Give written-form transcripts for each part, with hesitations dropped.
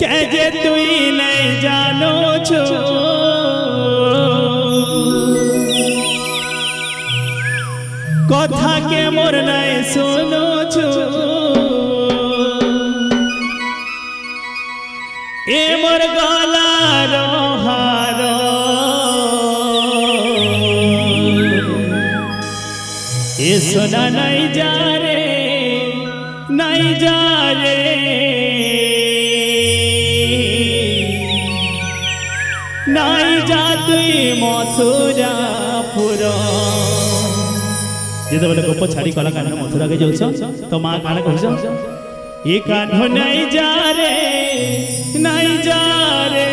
कैजे तुई नहीं जानो छो कथा के मोर नहीं सुनो छो ए मोर गला रोहारो ए सोना नहीं जा रे नहीं जा रे नहीं जा तुई मथुरा पुरा जिते बोले गोप छाड़ी कला कान मथुरा के जाऊछ तो माँ कान कहछ ये कान नहीं जा रे नहीं जा रे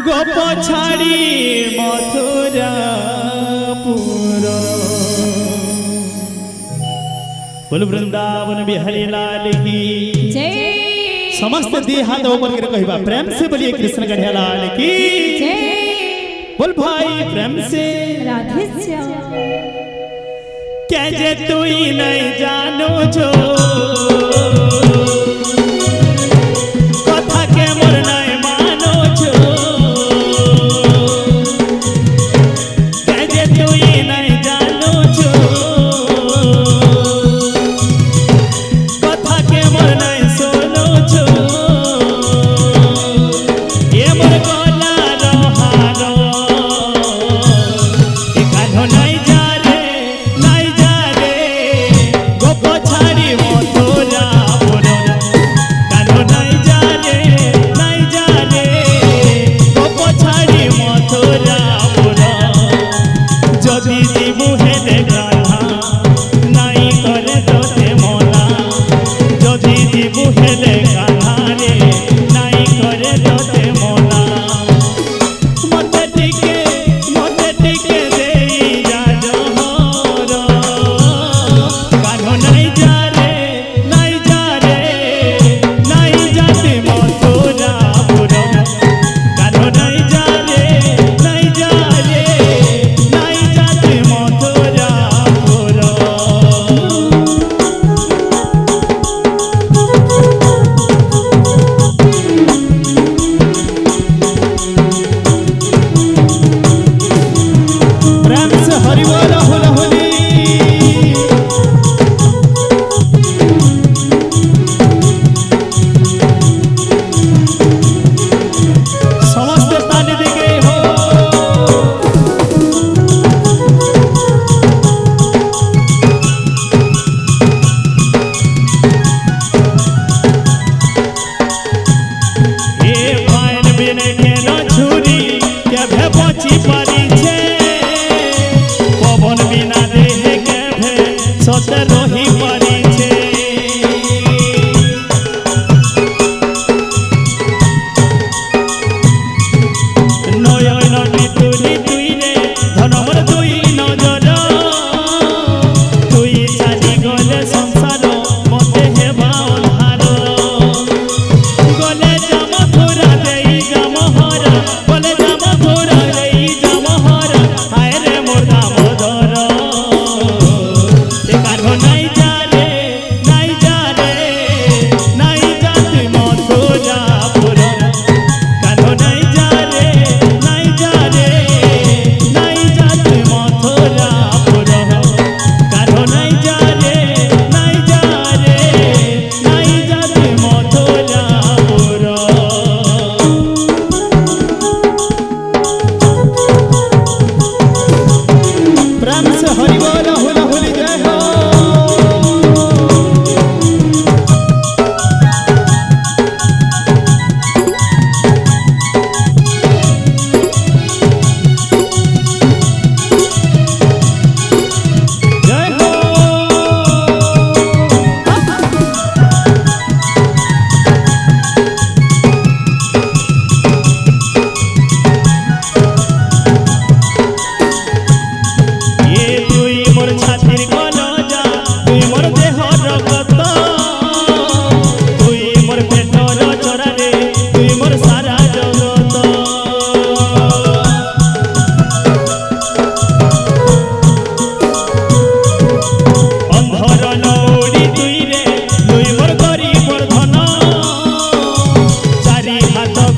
गोप छाड़ी मथुरा पुरा बोल वृंदावन बिहारी लाल की जय। समस्त दी हाथ ऊपर कर कहबा प्रेम से बोलिए कृष्ण कन्हैया लाल की जय। बोल भाई प्रेम से राधे श्याम। कैजे तुई नहीं जानो जो कथा के मोर नहीं मानो जो कैजे तुई नहीं जानो जो कथा के मोर नहीं सुनो जो ये मोर गला रोहारो ए कान्हो नहीं जा रे गोप छाड़ी मथुरा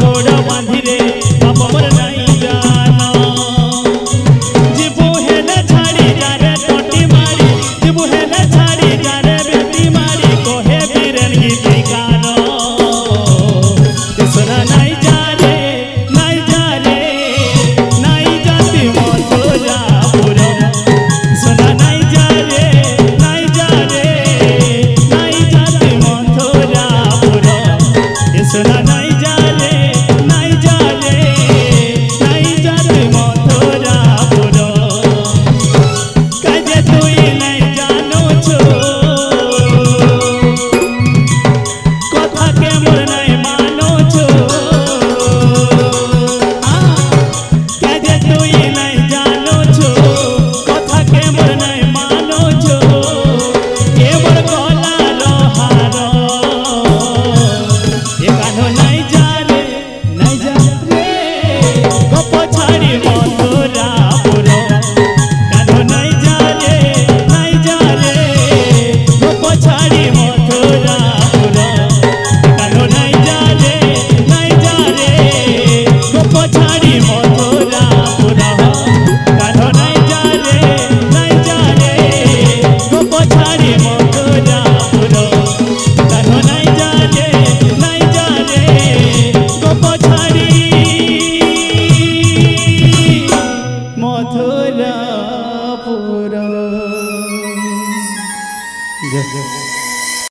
गोड़ बांधी रे